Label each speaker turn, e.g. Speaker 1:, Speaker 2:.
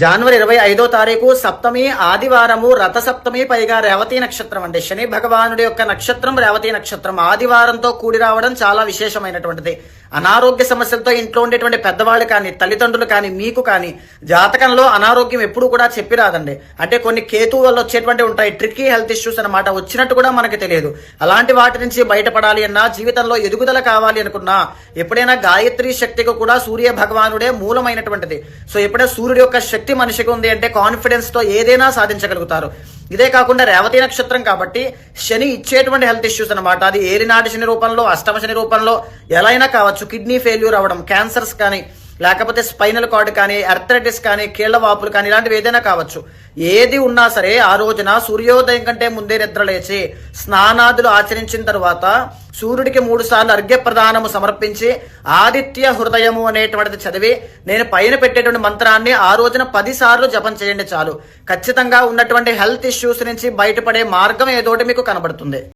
Speaker 1: జనవరి 25వ తారీఖు సప్తమి ఆదివారము రథసప్తమి పైగా రేవతి నక్షత్రం అండి. శని భగవానుడి యొక్క నక్షత్రం రేవతి నక్షత్రం ఆదివారంతో కూడి రావడం చాలా విశేషమైనటువంటిది. అనారోగ్య సమస్యలతో ఇంట్లో ఉండేటువంటి పెద్దవాళ్ళు కానీ తల్లిదండ్రులు కానీ మీకు కానీ జాతకంలో అనారోగ్యం ఎప్పుడు కూడా చెప్పి రాదండి. అంటే కొన్ని కేతు వల్ల వచ్చేటువంటి ఉంటాయి ట్రిక్కీ హెల్త్ ఇష్యూస్ అనమాట. వచ్చినట్టు కూడా మనకి తెలియదు. అలాంటి వాటి నుంచి బయటపడాలి అన్నా జీవితంలో ఎదుగుదల కావాలి అనుకున్నా ఎప్పుడైనా గాయత్రి శక్తికి కూడా సూర్య భగవానుడే మూలమైనటువంటిది. సో ఎప్పుడైనా సూర్యుడి యొక్క శక్తి మనిషికి ఉంది అంటే కాన్ఫిడెన్స్ తో ఏదైనా సాధించగలుగుతారు. ఇదే కాకుండా రేవతి నక్షత్రం కాబట్టి శని ఇచ్చేటువంటి హెల్త్ ఇష్యూస్ అనమాట. అది ఏలినాటి శని రూపంలో అష్టమ శని రూపంలో ఎలా అయినా కావచ్చు. కిడ్నీ ఫెయిల్యూర్ అవ్వడం, క్యాన్సర్స్ కానీ లేకపోతే స్పైనల్ కార్డ్ కానీ అర్థరైటిస్ కానీ కీళ్ల వాపులు కానీ ఇలాంటివి ఏదైనా కావచ్చు. ఏది ఉన్నా సరే ఆ రోజున సూర్యోదయం కంటే ముందే నిద్ర లేచి స్నానాదులు ఆచరించిన తర్వాత సూర్యుడికి 3 సార్లు అర్ఘ్య ప్రదానము సమర్పించి ఆదిత్య హృదయము అనేటువంటిది చదివి నేను పైన పెట్టేటువంటి మంత్రాన్ని ఆ రోజున 10 సార్లు జపం చేయండి చాలు. ఖచ్చితంగా ఉన్నటువంటి హెల్త్ ఇష్యూస్ నుంచి బయటపడే మార్గం ఏదోటి మీకు కనబడుతుంది.